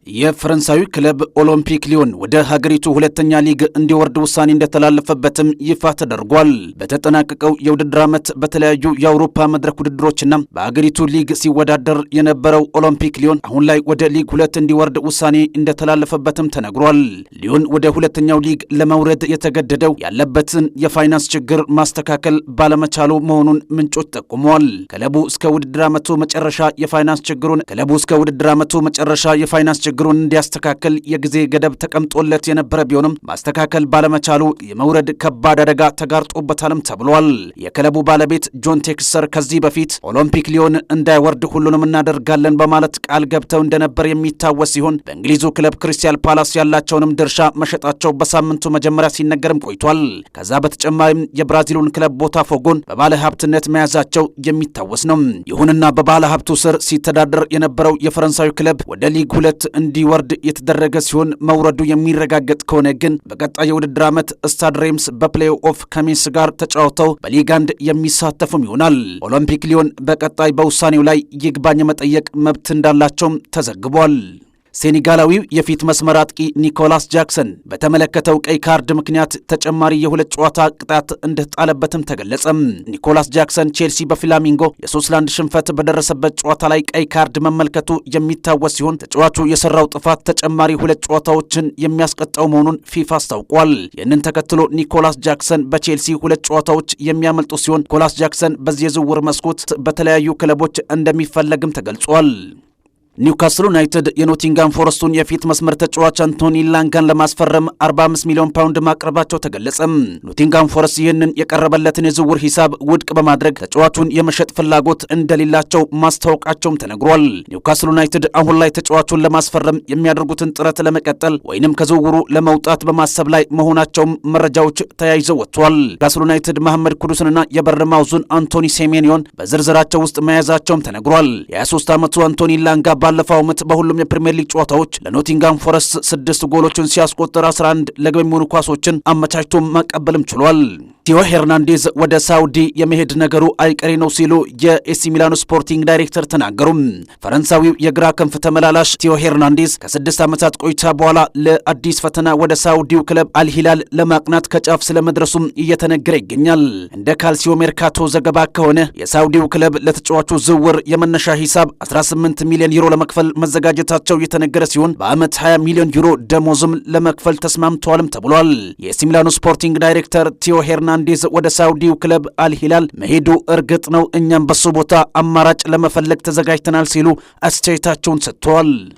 የፈረንሳዩ ክለብ ኦሎምፒክ ሊዮን ወደ ሀገሪቱ ሁለተኛ ሊግ እንዲወርድ ውሳኔ እንደተላለፈበትም ይፋ ተደርጓል። በተጠናቀቀው የውድድር ዓመት በተለያዩ የአውሮፓ መድረክ ውድድሮችና በሀገሪቱ ሊግ ሲወዳደር የነበረው ኦሎምፒክ ሊዮን አሁን ላይ ወደ ሊግ 2 እንዲወርድ ውሳኔ እንደተላለፈበትም ተነግሯል። ሊዮን ወደ ሁለተኛው ሊግ ለመውረድ የተገደደው ያለበትን የፋይናንስ ችግር ማስተካከል ባለመቻሉ መሆኑን ምንጮች ጠቁመዋል። ክለቡ እስከ ውድድር ዓመቱ መጨረሻ የፋይናንስ ችግሩን እንዲያስተካከል የጊዜ ገደብ ተቀምጦለት የነበረ ቢሆንም ማስተካከል ባለመቻሉ የመውረድ ከባድ አደጋ ተጋርጦበታልም ተብሏል። የክለቡ ባለቤት ጆን ቴክስተር ከዚህ በፊት ኦሎምፒክ ሊዮን እንዳይወርድ ሁሉንም እናደርጋለን በማለት ቃል ገብተው እንደነበር የሚታወስ ሲሆን በእንግሊዙ ክለብ ክሪስታል ፓላስ ያላቸውንም ድርሻ መሸጣቸው በሳምንቱ መጀመሪያ ሲነገርም ቆይቷል። ከዛ በተጨማሪም የብራዚሉን ክለብ ቦታፎጎን በባለ ሀብትነት መያዛቸው የሚታወስ ነው። ይሁንና በባለ ሀብቱ ስር ሲተዳደር የነበረው የፈረንሳዩ ክለብ ወደ ሊግ 2 እንዲወርድ የተደረገ ሲሆን መውረዱ የሚረጋገጥ ከሆነ ግን በቀጣይ የውድድር ዓመት ስታድ ሬምስ በፕሌይ ኦፍ ከሜንስ ጋር ተጫውተው በሊግ 1 የሚሳተፉም ይሆናል። ኦሎምፒክ ሊዮን በቀጣይ በውሳኔው ላይ ይግባኝ መጠየቅ መብት እንዳላቸውም ተዘግቧል። ሴኔጋላዊው የፊት መስመር አጥቂ ኒኮላስ ጃክሰን በተመለከተው ቀይ ካርድ ምክንያት ተጨማሪ የ2 ጨዋታ ቅጣት እንደተጣለበትም ተገለጸ። ኒኮላስ ጃክሰን ቼልሲ በፍላሚንጎ የ3-1 ሽንፈት በደረሰበት ጨዋታ ላይ ቀይ ካርድ መመልከቱ የሚታወስ ሲሆን ተጫዋቹ የሰራው ጥፋት ተጨማሪ 2 ጨዋታዎችን የሚያስቀጣው መሆኑን ፊፋ አስታውቋል። ይህንን ተከትሎ ኒኮላስ ጃክሰን በቼልሲ 2 ጨዋታዎች የሚያመልጡ ሲሆን ኒኮላስ ጃክሰን በዚህ የዝውውር መስኮት በተለያዩ ክለቦች እንደሚፈለግም ተገልጿል። ኒውካስል ዩናይትድ የኖቲንጋም ፎረስቱን የፊት መስመር ተጫዋች አንቶኒ ኢላንጋን ለማስፈረም 45 ሚሊዮን ፓውንድ ማቅረባቸው ተገለጸ። ኖቲንጋም ፎረስት ይህንን የቀረበለትን የዝውውር ሂሳብ ውድቅ በማድረግ ተጫዋቹን የመሸጥ ፍላጎት እንደሌላቸው ማስታወቃቸውም ተነግሯል። ኒውካስል ዩናይትድ አሁን ላይ ተጫዋቹን ለማስፈረም የሚያደርጉትን ጥረት ለመቀጠል ወይንም ከዝውውሩ ለመውጣት በማሰብ ላይ መሆናቸውም መረጃዎች ተያይዘው ወጥቷል። ኒውካስል ዩናይትድ መሐመድ ኩዱስንና የበርንማውዙን አንቶኒ ሴሜንዮን በዝርዝራቸው ውስጥ መያዛቸውም ተነግሯል። የ23 ዓመቱ አንቶኒ ኢላንጋ ባለፈው ዓመት በሁሉም የፕሪሚየር ሊግ ጨዋታዎች ለኖቲንጋም ፎረስት 6 ጎሎችን ሲያስቆጥር 11 ለግብ የሚሆኑ ኳሶችን አመቻችቶ ማቀበልም ችሏል። ቲዮ ሄርናንዴዝ ወደ ሳውዲ የመሄድ ነገሩ አይቀሬ ነው ሲሉ የኤሲ ሚላኑ ስፖርቲንግ ዳይሬክተር ተናገሩ። ፈረንሳዊው የግራ ክንፍ ተመላላሽ ቲዮ ሄርናንዴዝ ከ6 ዓመታት ቆይታ በኋላ ለአዲስ ፈተና ወደ ሳውዲው ክለብ አልሂላል ለማቅናት ከጫፍ ስለመድረሱም እየተነገረ ይገኛል። እንደ ካልሲዮ ሜርካቶ ዘገባ ከሆነ የሳውዲው ክለብ ለተጫዋቹ ዝውውር የመነሻ ሂሳብ 18 ሚሊዮን ዩሮ ለመክፈል መዘጋጀታቸው የተነገረ ሲሆን በዓመት 20 ሚሊዮን ዩሮ ደሞዝም ለመክፈል ተስማምተዋልም ተብሏል። የኤሲ ሚላኑ ስፖርቲንግ ዳይሬክተር ቲዮ ሄርናንዴዝ ወደ ሳውዲው ክለብ አልሂላል መሄዱ እርግጥ ነው፣ እኛም በሱ ቦታ አማራጭ ለመፈለግ ተዘጋጅተናል ሲሉ አስተያየታቸውን ሰጥተዋል።